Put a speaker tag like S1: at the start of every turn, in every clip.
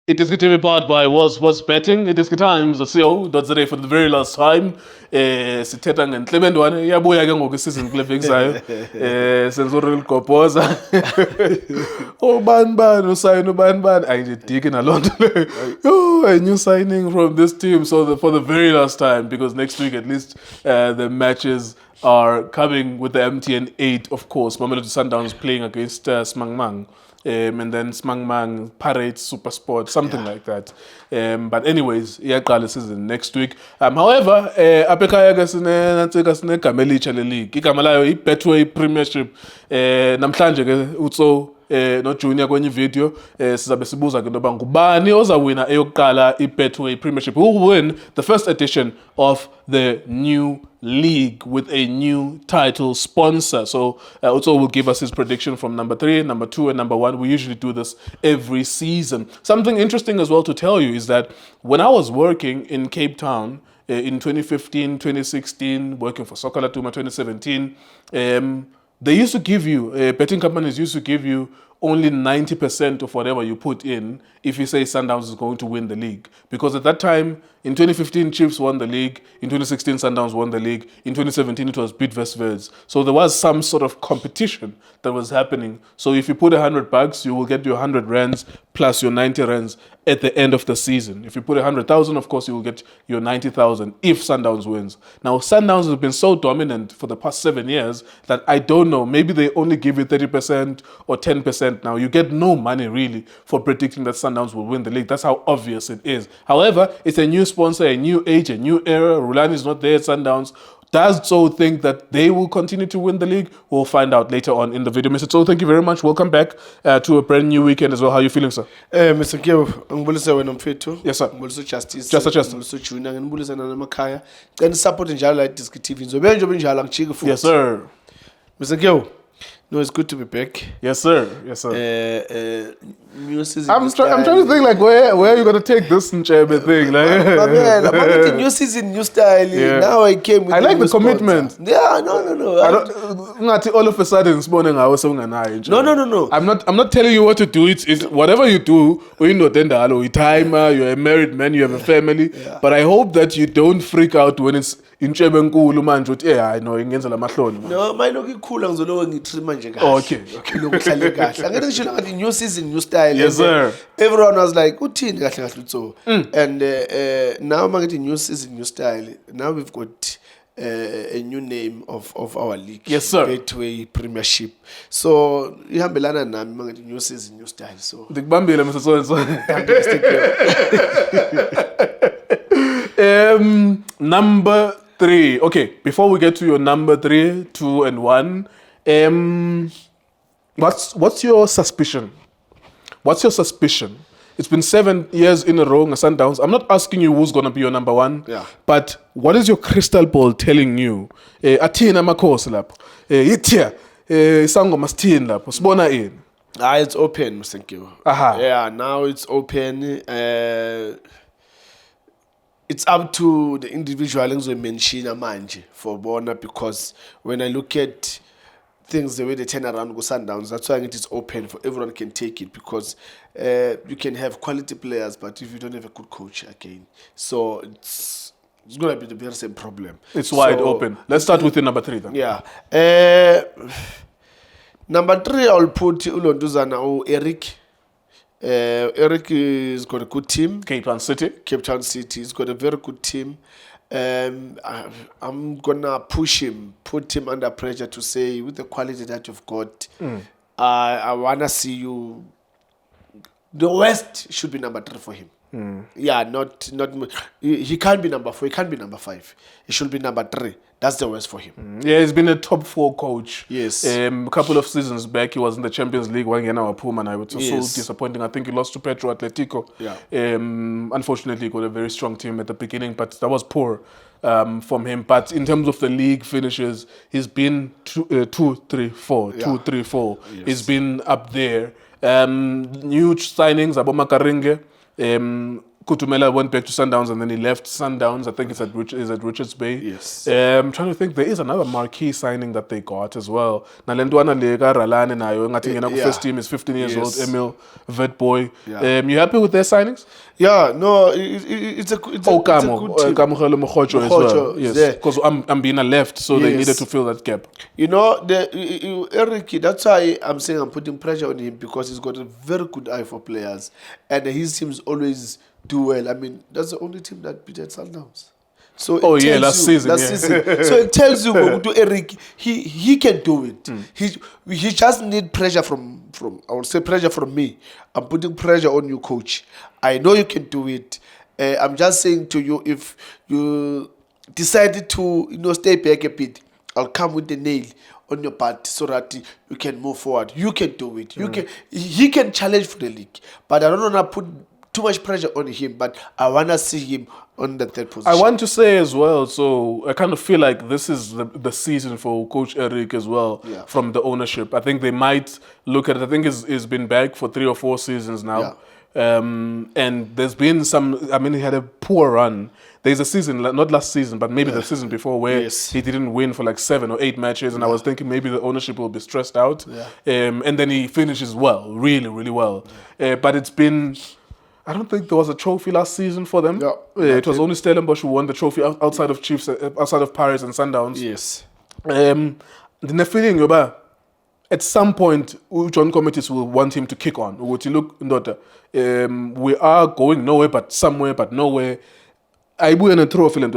S1: iDiskiTV powered by was betting. iDiskiTimes.co.za for the very last time. Sithetha ngenhlebendwane iyabuya ke ngoku isizini kule veki zayo. Senza uRilgobhoza. Ubani usayini ubani ayidiki naloo nto leyo. Oh, a new signing from this team. So for the very last time, because next week at least the matches are coming with the MTN 8, of course. Mamelodi Sundowns playing against Smangmang. And then Smangmang, Pirates, SuperSport, something like that. But anyways, iyaqala season next week. However, apha ekhaya ke sinegama elitsha le-league. Igama layo i-Betway Premiership. Namhlanje ke Tso no Junior kwenye video sizabe sibuza ke ntoba ngubani ozawina eyokuqala i-Betway Premiership. Who will win the first edition of the new league with a new title sponsor? So Utso will give us his prediction from number 3, number 2, and number 1. We usually do this every season. Something interesting as well to tell you is that when I was working in Cape Town in 2015, 2016, working for Soccer Latuma 2017, they used to give you, betting companies used to give you only 90% of whatever you put in if you say Sundowns is going to win the league. Because at that time, in 2015, Chiefs won the league. In 2016, Sundowns won the league. In 2017, it was Bid vs Verds. So there was some sort of competition that was happening. So if you put $100, you will get your 100 rands plus your 90 rands at the end of the season. If you put 100,000, of course, you will get your 90,000 if Sundowns wins. Now, Sundowns has been so dominant for the past 7 years that I don't know, maybe they only give you 30% or 10% now. You get no money really for predicting that Sundowns will win the league. That's how obvious it is. However, it's a new sponsor, a new age, a new era. Rulani is not there at Sundowns. Does Tso think that they will continue to win the league? We'll find out later on in the video. Mr. Tso, thank you very much. Welcome back to a brand new weekend as well. How are you feeling, sir?
S2: Mr. Kyo, ngibulisa wena mfethu.
S1: Yes, sir.
S2: Ngibulisa Justice.
S1: Justice.
S2: Ngibulisa Junior, ngibulisa namakhaya. Cela support njalo la iDiskiTV. Ngizobe nje njalo angijike futhi.
S1: Yes, sir.
S2: Mr. Kyo, no, it's good to be back.
S1: Yes, sir. Yes, sir.
S2: New season.
S1: I'm trying to think like where are you gonna take this Nchebe thing?
S2: Like, new season, new style.
S1: Yeah.
S2: Now I came with.
S1: I like the commitment.
S2: Yeah, no.
S1: I don't. All of a sudden, this morning I was saying
S2: No.
S1: I'm not telling you what to do. It's whatever you do. You know, you timer. You're a married man. You have a family.
S2: Yeah.
S1: But I hope that you don't freak out when it's Nchebe nkulu manje uthi I know ingenza la mahloni.
S2: No, mine ikhula ngizolowe ngitrim manje kahle.
S1: Okay.
S2: Lokuhlale kahle. Angeke ngisho ngathi new season, new style.
S1: Yes, sir.
S2: Everyone was like, uthini kahle kahle Tso. And now mangithi new season, new style. Now we've got a new name of our league.
S1: Yes, sir.
S2: Betway Premiership. So ihambelana nami mangithi new season, new style. So
S1: Ndikubambile Mr. So. Number 3. Okay, before we get to your number 3, 2, and 1, what's your suspicion? What's your suspicion? It's been 7 years in a row, Sundowns. I'm not asking you who's gonna be your number 1.
S2: Yeah.
S1: But what is your crystal ball telling you? Athina makhosi lapho. Ithia isangoma sithini lapho. Sibona ini?
S2: it's open, thank you.
S1: Aha.
S2: Yeah, now it's open. It's up to the individual mention manje for Bona, because when I look at things the way they turn around go Sundowns, that's why it is open for everyone can take it, because you can have quality players, but if you don't have a good coach again, so it's gonna be the very same problem.
S1: It's wide open. Let's start with the number 3 then.
S2: Yeah. Number 3, I'll put Ulonduzana or Eric. Eric has got a good team.
S1: Cape Town City.
S2: He's got a very good team. I'm gonna push him, put him under pressure to say, with the quality that you've got, I wanna see you. The West should be number 3 for him. Yeah, not he can't be number 4. He can't be number 5. He should be number 3. That's the West for him.
S1: Yeah, he's been a top 4 coach.
S2: Yes.
S1: A couple of seasons back, he was in the Champions League. Puma, and it was so disappointing. I think he lost to Petro Atletico.
S2: Yeah.
S1: Unfortunately, he got a very strong team at the beginning, but that was poor from him. But in terms of the league finishes, he's been 2, 3, 4.
S2: Yeah.
S1: 2, 3, 4.
S2: Yes.
S1: He's been up there. New signings, Abo Makaringe. Kutumela went back to Sundowns and then he left Sundowns. I think it's at Richards Bay.
S2: Yes.
S1: I'm trying to think. There is another marquee signing that they got as well. Nalendwana Lega Ralane nayo ngathi first team is 15 years old. Emil Vetboy.
S2: Yeah.
S1: You happy with their signings?
S2: Yeah, no, it's a good team.
S1: Kamugelo Mokhojo as well. Yes, because Ambina left, so they needed to fill that gap.
S2: You know, Eric, that's why I'm saying I'm putting pressure on him because he's got a very good eye for players. And his teams always do well. I mean, that's the only team that beat Sundowns. So
S1: last season.
S2: So it tells you, to Eric, he can do it. He just need pressure from I would say pressure from me. I'm putting pressure on you, coach. I know you can do it. I'm just saying to you, if you decided to stay back a bit, I'll come with the nail on your part so that you can move forward. You can do it. He can challenge for the league, but I don't want to put too much pressure on him, but I want to see him on the third position.
S1: I want to say as well, so I kind of feel like this is the season for Coach Eric as well, from the ownership. I think they might look at it. I think he's been back for 3 or 4 seasons now. And there's been he had a poor run. There's a season, not last season, but maybe the season before where he didn't win for like 7 or 8 matches. And I was thinking maybe the ownership will be stressed out. And then he finishes well, really, really well. But it's been... I don't think there was a trophy last season for them. It was only Stellenbosch who won the trophy outside of Chiefs, outside of Paris and Sundowns.
S2: Yes.
S1: The feeling at some point, John committees will want him to kick on. Look, we are going nowhere, but somewhere, but nowhere. I will a trophy and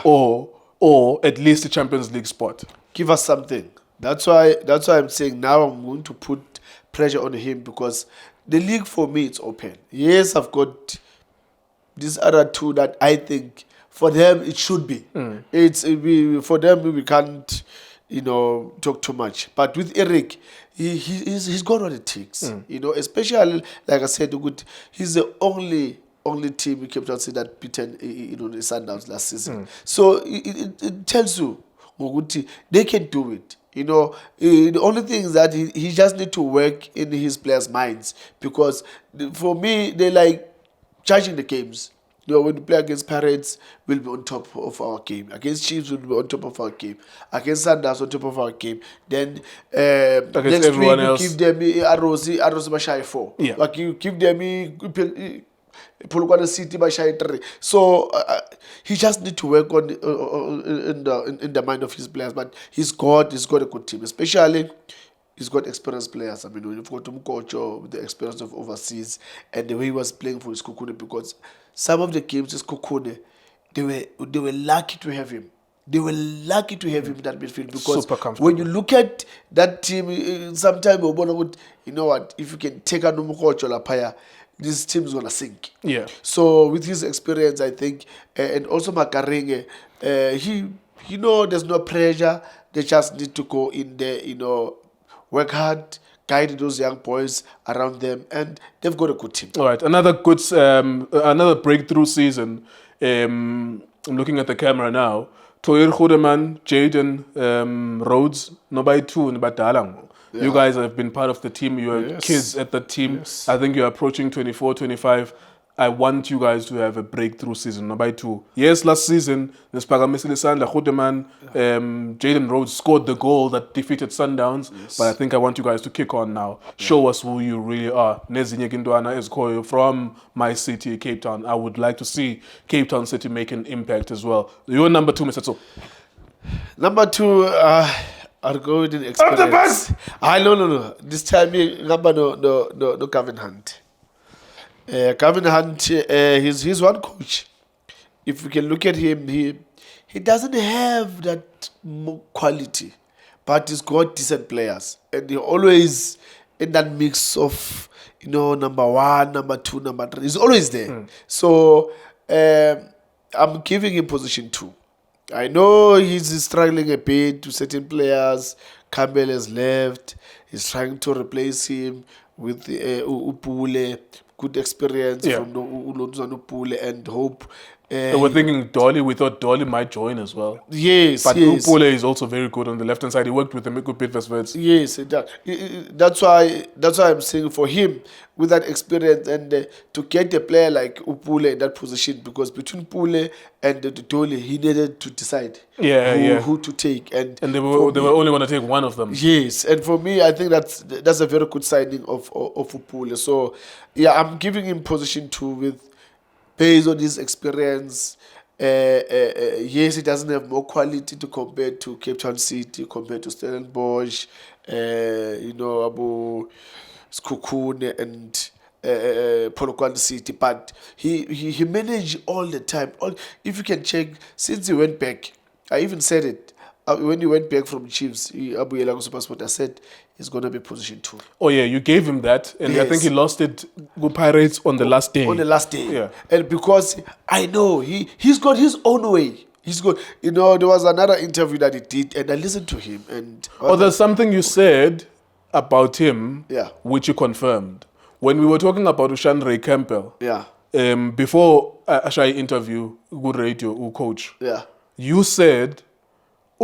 S1: or at least a Champions League spot.
S2: Give us something. That's why I'm saying now I'm going to put pressure on him because the league for me it's open. Yes, I've got these other 2 that I think for them it should be. For them we can't, talk too much. But with Eric, he's got what it takes. Especially like I said, he's the only team we kept on saying that beaten the Sundowns last season. So it tells you they can do it. The only thing is that he just need to work in his players' minds because for me, they like judging the games. When we play against Pirates, we'll be on top of our game. Against Chiefs, we'll be on top of our game. Against Sundowns, on top of our game. Then next week, we give them Arrows Bashai 4. Like you give them Polokwane City by Shai 3. So he just need to work on in the mind of his players. But he's got a good team, especially he's got experienced players. I mean, when you've got Mkocho with the experience of overseas and the way he was playing for his Kukune, because some of the games his Kukune, they were lucky to have him. They were lucky to have him in that midfield because when you look at that team, sometimes you know what, if you can take a Mkocho Lapaya, this team is gonna sink. So with his experience, I think, and also Makarenge, there's no pressure. They just need to go in there, work hard, guide those young boys around them, and they've got a good team.
S1: All right, another good, another breakthrough season. I'm looking at the camera now. Toyer Goedeman, Jaden Rhodes, nobody 2 in Badalang. You guys have been part of the team. You are kids at the team. I think you're approaching 24, 25. I want you guys to have a breakthrough season. Number 2. Yes, last season, Goedeman, Jaden Rhodes scored the goal that defeated Sundowns. But I think I want you guys to kick on now. Show us who you really are. Nezinye Gindwana Eskoyo from my city, Cape Town. I would like to see Cape Town City make an impact as well. You're number 2, Mr. Tso.
S2: Number 2, I'll go with the experience. No. This time, no Gavin Hunt. Gavin Hunt, he's one coach. If you can look at him, he doesn't have that quality, but he's got decent players, and he always in that mix of number 1, number 2, number 3. He's always there. So I'm giving him position 2. I know he's struggling a bit to certain players. Campbell has left. He's trying to replace him with Upule. Good experience from the Ulonzan Upule and hope
S1: We're thinking Dolly. We thought Dolly might join as well.
S2: Yes,
S1: But
S2: yes.
S1: Upule is also very good on the left hand side. He worked with him good bit first.
S2: Yes, it does. That's why I'm saying for him with that experience and to get a player like Upule in that position, because between Pule and Dole, he needed to decide who to take, and
S1: they were only going to take one of them.
S2: Yes, and for me, I think that's a very good signing of Upule. So yeah, I'm giving him position 2 with based on his experience. Yes, he doesn't have more quality to compare to Cape Town City, compared to Stellenbosch, Abu Skukune and Polokwane City, but he managed all the time. If you can check, since he went back, I even said it. When he went back from Chiefs, Abu Yelago SuperSport, I said he's going to be position 2.
S1: Oh, yeah, you gave him that. And I think he lost it to Pirates on the last day.
S2: On the last day.
S1: Yeah.
S2: And because I know he's got his own way. He's good. There was another interview that he did, and I listened to him. And
S1: there's something you said about him, which you confirmed. When we were talking about Ushan Ray Campbell, before Ashai interview, good radio, coach, you said,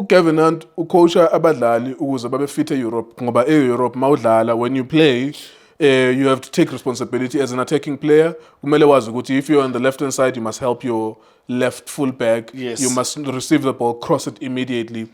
S1: Kevin Hunt ucoacha abadlali ukuze babe fit eEurope ngoba eEurope mawudlala when you play you have to take responsibility as an attacking player. Kumele wazi ukuthi if you're on the left hand side you must help your left full back.
S2: Yes.
S1: You must receive the ball, cross it immediately.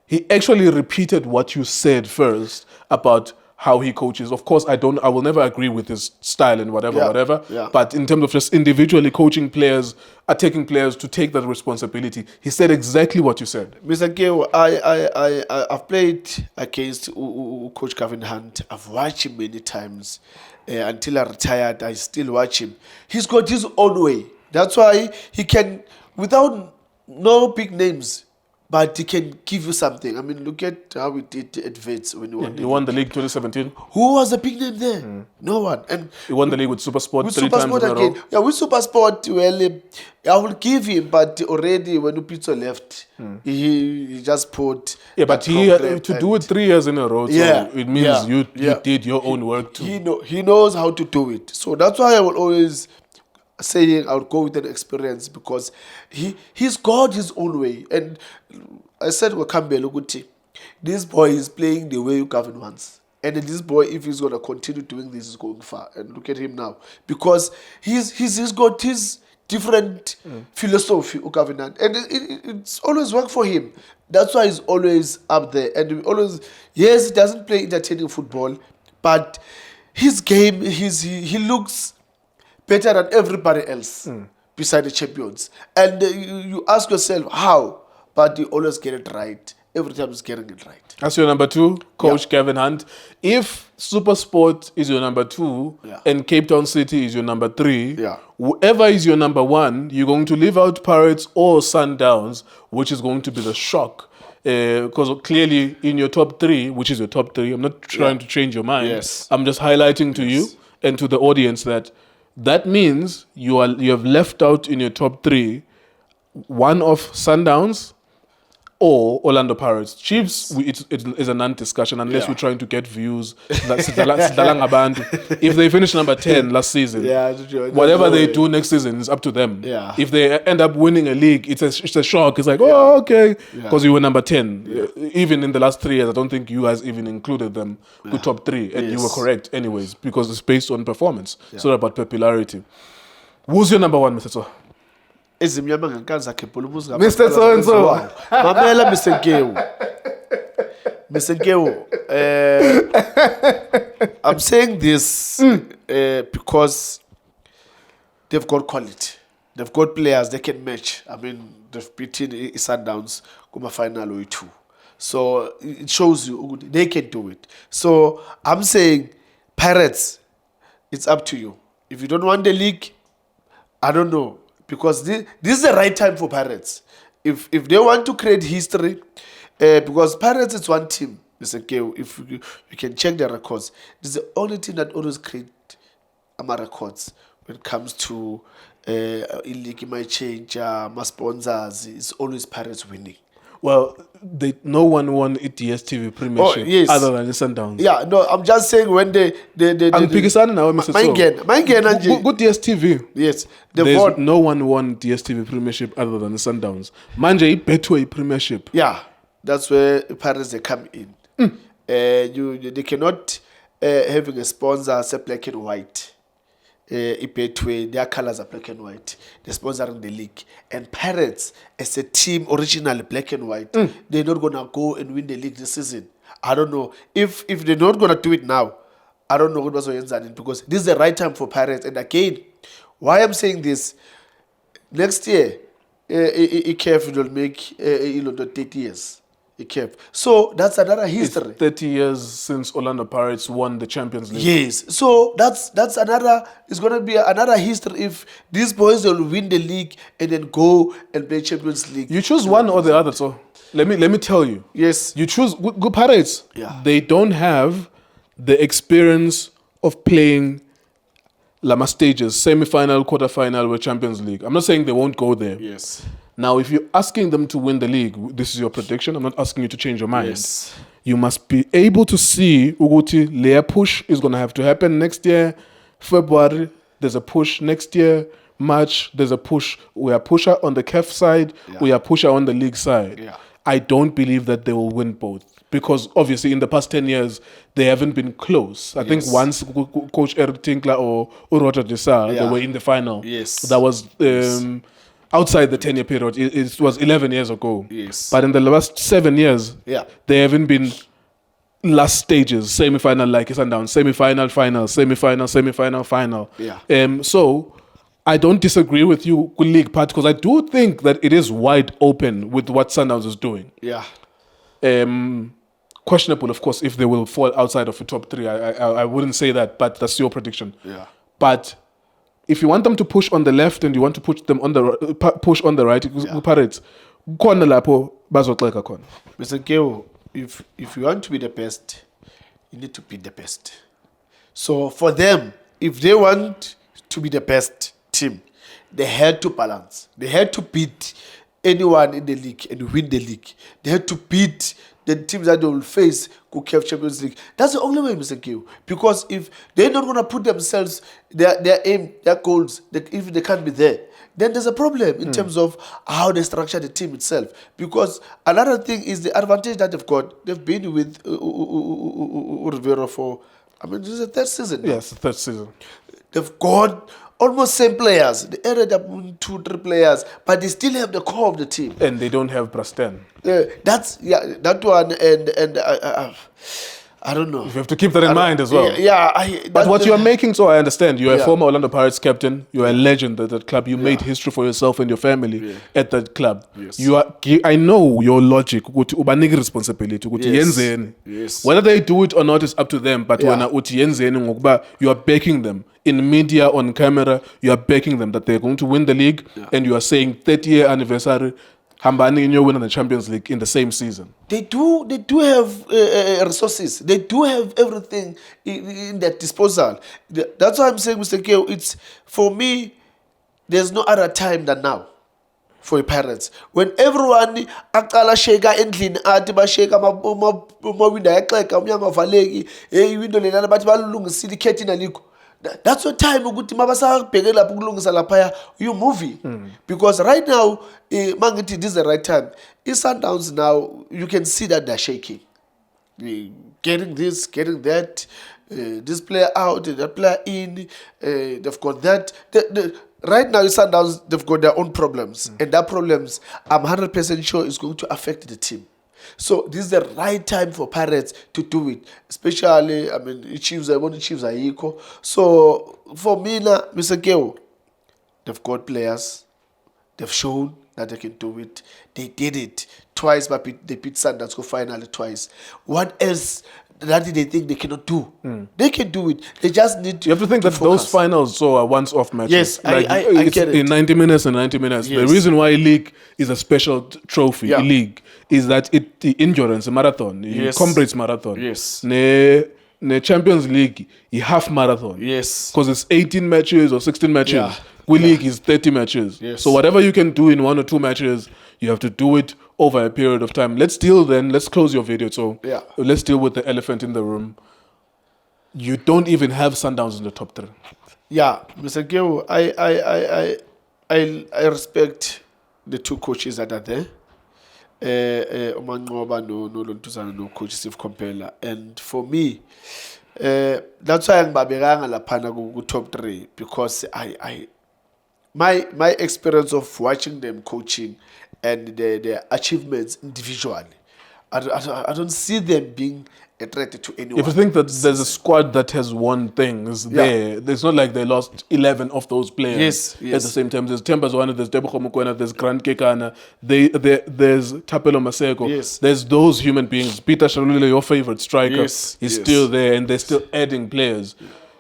S1: He actually repeated what you said first about how he coaches. Of course, I will never agree with his style and whatever.
S2: Yeah.
S1: But in terms of just individually coaching players, attacking players to take that responsibility, he said exactly what you said.
S2: Mr. Gale, I've played against Coach Kevin Hunt. I've watched him many times. Until I retired, I still watch him. He's got his own way. That's why he can, without no big names, but he can give you something. I mean, look at how we did at Vets when
S1: he won the league 2017.
S2: Who was the big name there? No one. And
S1: he won the league with SuperSport
S2: with
S1: 3 times in a row.
S2: Yeah, with SuperSport, well, I will give him, but already when Upito left, he just put.
S1: Yeah, but to do it 3 years in a row, so it means you did your own work too.
S2: He knows how to do it. So that's why I will always saying I'll go with an experience, because he's got his own way. And I said, Wakambe, this boy is playing the way Gavin wants. And this boy, if he's going to continue doing this, is going far. And look at him now. Because he's got his different philosophy, Gavin. And it's always worked for him. That's why he's always up there. And yes, he doesn't play entertaining football, but his game, he looks better than everybody else beside the champions. And you ask yourself, how? But you always get it right. Every time he's getting it right.
S1: That's your number 2, Coach Kevin Hunt. If SuperSport is your number 2 and Cape Town City is your number 3, whoever is your number 1, you're going to leave out Pirates or Sundowns, which is going to be the shock. Because clearly in your top 3, which is your top 3, I'm not trying to change your mind.
S2: Yes.
S1: I'm just highlighting to you and to the audience that means you have left out in your top 3 one of Sundowns or Orlando Pirates. Chiefs, it is a non-discussion unless we're trying to get views. If they finish number 10 last season, whatever they do next season is up to them.
S2: Yeah.
S1: If they end up winning a league, it's a shock. It's like, oh, okay, because you were number 10. Even in the last 3 years, I don't think you guys even included them with top 3. And you were correct anyways, because it's based on performance. It's not about popularity. Who's your number 1, Mr. Tso?
S2: Mr. So-and-so. Mamela, Mr. Geo. I'm saying this because they've got quality. They've got players they can match. I mean, they've beaten Sundowns Kuma final or 2. So it shows you they can do it. So I'm saying, Pirates, it's up to you. If you don't want the league, I don't know. Because this is the right time for Pirates. If they want to create history, because Pirates is one team, Mr. K, if you can check their records, it's the only team that always create records when it comes to league might change, my sponsors, it's always Pirates winning.
S1: Well, no one won iDiskiTV Premiership other than the Sundowns.
S2: Yeah, no, I'm just saying when they
S1: Angipikisani nawe Mr.
S2: Manje.
S1: Good DSTV.
S2: Yes,
S1: No one won DSTV Premiership other than the Sundowns. Manje Betway Premiership.
S2: Yeah, that's where Pirates they come in. They cannot having a sponsor say black and white. Betway, their colors are black and white. They're sponsoring the league. And Pirates, as a team, originally black and white, they're not gonna go and win the league this season. I don't know if they're not gonna do it now. I don't know what was going on because this is the right time for Pirates. And again, why I'm saying this, next year, ICAF will make 30 years. ICAF. So that's another history.
S1: It's 30 years since Orlando Pirates won the Champions League.
S2: Yes. So that's another. It's gonna be another history if these boys will win the league and then go and play Champions League.
S1: You choose one or the other. So let me tell you.
S2: Yes.
S1: You choose good Pirates.
S2: Yeah.
S1: They don't have the experience of playing Lama stages, semi-final, quarter-final with Champions League. I'm not saying they won't go there.
S2: Yes.
S1: Now, if you're asking them to win the league, this is your prediction. I'm not asking you to change your mind.
S2: Yes.
S1: You must be able to see Uguti layer push is going to have to happen next year. February, there's a push next year. March, there's a push. We are pusher on the CAF side. Yeah. We are pusher on the league side.
S2: Yeah.
S1: I don't believe that they will win both. Because obviously in the past 10 years, they haven't been close. I think once Coach Eric Tinkler or Roger Desar, they were in the final.
S2: Yes.
S1: That was outside the 10-year period. It was 11 years ago.
S2: Yes.
S1: But in the last 7 years, they haven't been last stages, semi-final like Sundowns, semi-final, final, semi-final, semi-final, final.
S2: Yeah.
S1: So I don't disagree with you, league part, because I do think that it is wide open with what Sundowns is doing.
S2: Yeah.
S1: Questionable, of course, if they will fall outside of the top three. I wouldn't say that, but that's your prediction.
S2: Yeah.
S1: But if you want them to push on the left and you want to push them on the push on the right, Pirates, khona lapho bazoxeka khona.
S2: Mr. Keo, if you want to be the best, you need to be the best. So for them, if they want to be the best team, they had to balance. They had to beat anyone in the league and win the league. They had to beat the teams that they will face who have Champions League. That's the only way, Mr. Q. Because if they're not going to put themselves, their aim, their goals, if they can't be there, then there's a problem in terms of how they structure the team itself. Because another thing is the advantage that they've got. They've been with Rivera for, this is the third season.
S1: Yes, the third season.
S2: They've got almost same players. They added up 2-3 players, but they still have the core of the team.
S1: And they don't have Brasten.
S2: That one, and I don't know.
S1: You have to keep that in mind as well.
S2: But
S1: what you are making, so I understand. You're a former Orlando Pirates captain. You're a legend at that club. You made history for yourself and your family at that club.
S2: Yes.
S1: I know your logic. Ubaniki responsibility.
S2: Yes.
S1: Whether they do it or not is up to them. But when you are backing them in media, on camera, you are backing them that they're going to win the league, and you are saying 30-year anniversary. Hambani in your win in the Champions League in the same season.
S2: They do have resources. They do have everything in their disposal. That's why I'm saying, Mr. Keo, it's, for me, there's no other time than now for your parents. When everyone aqala sheka endlini athi basheka ama window ayaxeka umnyango avaleki window lena bathi balungisile ikhethi nalikho. That's your time ukuthi mabasabheke lapho kulungisa laphaya you movie because right now mangithi this is the right time. Sundowns now you can see that they're shaking, getting this, getting that, this player out, that player in, they've got that. Right now Sundowns, they've got their own problems, and that problems I'm 100% sure is going to affect the team. So this is the right time for Pirates to do it, especially Chiefs. I want the Chiefs are equal. So for me now, Mr. Keo, they've got players. They've shown that they can do it. They did it twice, but they beat Sundowns go finally twice. What else that they think they cannot do? They can do it. They just need to.
S1: You have to think that focus. Those finals are once-off matches.
S2: Yes, I get it.
S1: In 90 minutes and 90 minutes. Yes. The reason why league is a special trophy, league, is that the endurance, a marathon, comrades marathon.
S2: Yes.
S1: The Champions League, half marathon.
S2: Yes.
S1: Because it's 18 matches or 16 matches. League is 30 matches.
S2: Yes.
S1: So whatever you can do in 1 or 2 matches, you have to do it over a period of time. Let's close your video. So
S2: Yeah.
S1: let's deal with the elephant in the room. You don't even have Sundowns in the top 3.
S2: Yeah, Mr. Geo, I respect the 2 coaches that are there. Umanqoba no Lontuzana no coach Steve Kompela. And for me, that's why I'm babeganga laphana ku top 3, because my experience of watching them coaching and their achievements individually, I don't see them being attracted to anyone.
S1: If you think that there's a squad that has won things there, it's not like they lost 11 of those players at the same time. There's Temba's one, there's Debo Mukwena, there's Grant Kekana, there's Tapelo Maseko.
S2: Yes.
S1: There's those human beings. Peter Shalulile, your favorite striker, is still there, and they're still adding players.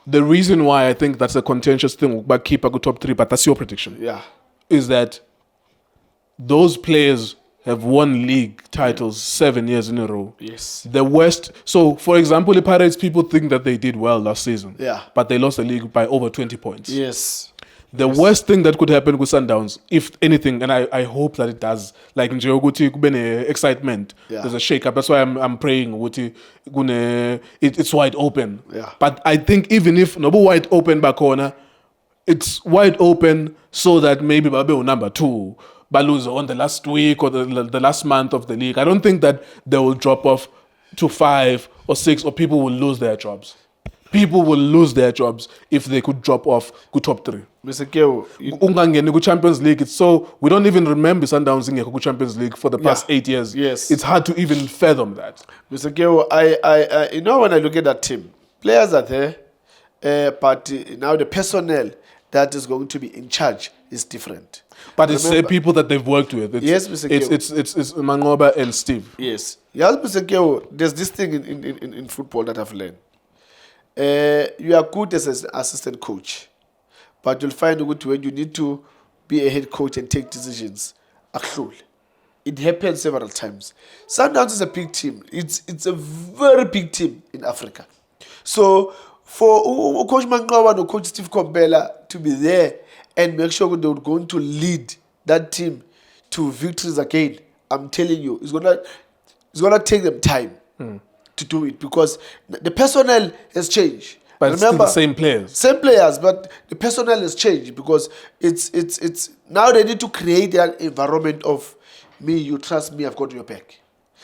S1: The reason why I think that's a contentious thing about keeper go top 3, but that's your prediction.
S2: Yeah.
S1: Is that those players have won league titles 7 years in a row.
S2: Yes.
S1: The West. So, for example, the Pirates, people think that they did well last season.
S2: Yeah.
S1: But they lost the league by over 20 points.
S2: Yes.
S1: The worst thing that could happen with Sundowns, if anything, and I hope that it does, like in Jeoguti, excitement.
S2: Yeah.
S1: There's a shake-up. That's why I'm praying it's wide open.
S2: Yeah.
S1: But I think even if no wide open back corner, it's wide open so that maybe Babe number 2. Baluz on the last week or the last month of the league. I don't think that they will drop off to 5 or 6, or people will lose their jobs. People will lose their jobs if they could drop off to top 3.
S2: Mr. Keo,
S1: Ungangeni ku Champions League. It's so we don't even remember Sundowns in the Champions League for the past 8 years.
S2: Yes.
S1: It's hard to even fathom that.
S2: Mr. Keo, I when I look at that team, players are there, but now the personnel that is going to be in charge is different.
S1: But it's people that they've worked with.
S2: Yes, Mr. Keo.
S1: It's Mangoba and Steve.
S2: Yes. Yes, Mr. Keo, there's this thing in football that I've learned. You are good as an assistant coach, but you'll find out when you need to be a head coach and take decisions. It happens several times. Sundowns is a big team. It's a very big team in Africa. So for Coach Manqoba and Coach Steve Kompela to be there and make sure they're going to lead that team to victories again, I'm telling you, it's gonna take them time to do it, because the personnel has changed.
S1: But it's still the same players.
S2: Same players, but the personnel has changed, because it's now they need to create an environment of me, you trust me, I've got your back.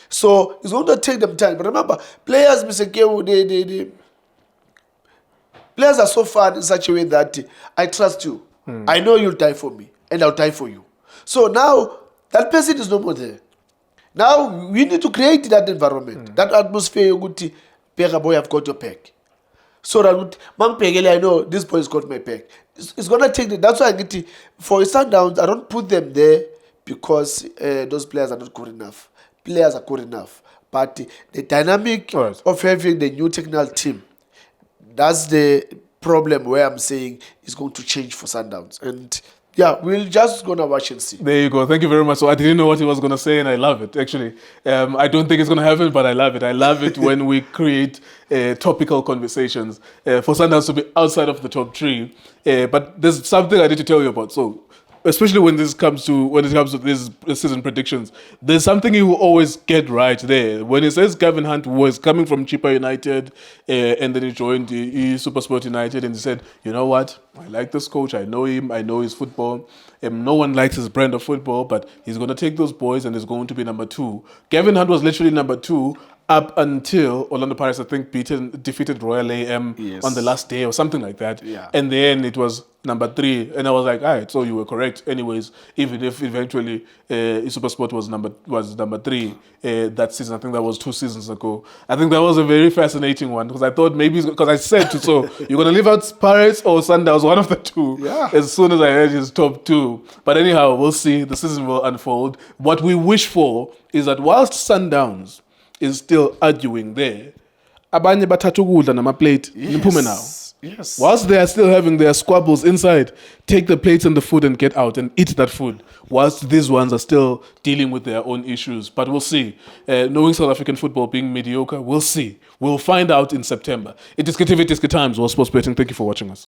S2: So it's going to take them time. But remember, players, Mr. Kewu, they players are so fun in such a way that I trust you. I know you'll die for me, and I'll die for you. So now that person is no more there. Now we need to create that environment, that atmosphere. Pega boy, I've got your back. So that I know this boy's got my back. It's gonna take the, that's why I get to, for Sundowns, I don't put them there because those players are not good enough. Players are good enough, but the dynamic of having the new technical team, that's the problem where I'm saying it's going to change for Sundowns. And yeah, we're just going to watch and see.
S1: There you go. Thank you very much. So I didn't know what he was going to say, and I love it, actually. I don't think it's going to happen, but I love it. I love it when we create topical conversations for Sundowns to be outside of the top 3. But there's something I need to tell you about. So, especially when it comes to these season predictions, there's something you will always get right there. When he says Gavin Hunt was coming from Chippa United, and then he joined the SuperSport United, and he said, you know what, I like this coach, I know him, I know his football. No one likes his brand of football, but he's going to take those boys and he's going to be number 2. Gavin Hunt was literally number 2 up until Orlando Pirates, I think, defeated Royal AM on the last day or something like that.
S2: Yeah.
S1: And then it was number 3. And I was like, all right, so you were correct anyways, even if eventually SuperSport was number 3 that season. I think that was 2 seasons ago. I think that was a very fascinating one, because I thought maybe, because I said to so you're going to leave out Pirates or Sundowns, one of the two, as soon as I heard his top 2. But anyhow, we'll see. The season will unfold. What we wish for is that whilst Sundowns is still arguing there, abanye bathatha ukudla namaplate niphume nawo.
S2: Yes.
S1: Whilst they are still having their squabbles inside, take the plates and the food and get out and eat that food. Whilst these ones are still dealing with their own issues. But we'll see. Knowing South African football being mediocre, we'll see. We'll find out in September. iDiskiTV, Diski Times, World Sports Betting. Thank you for watching us.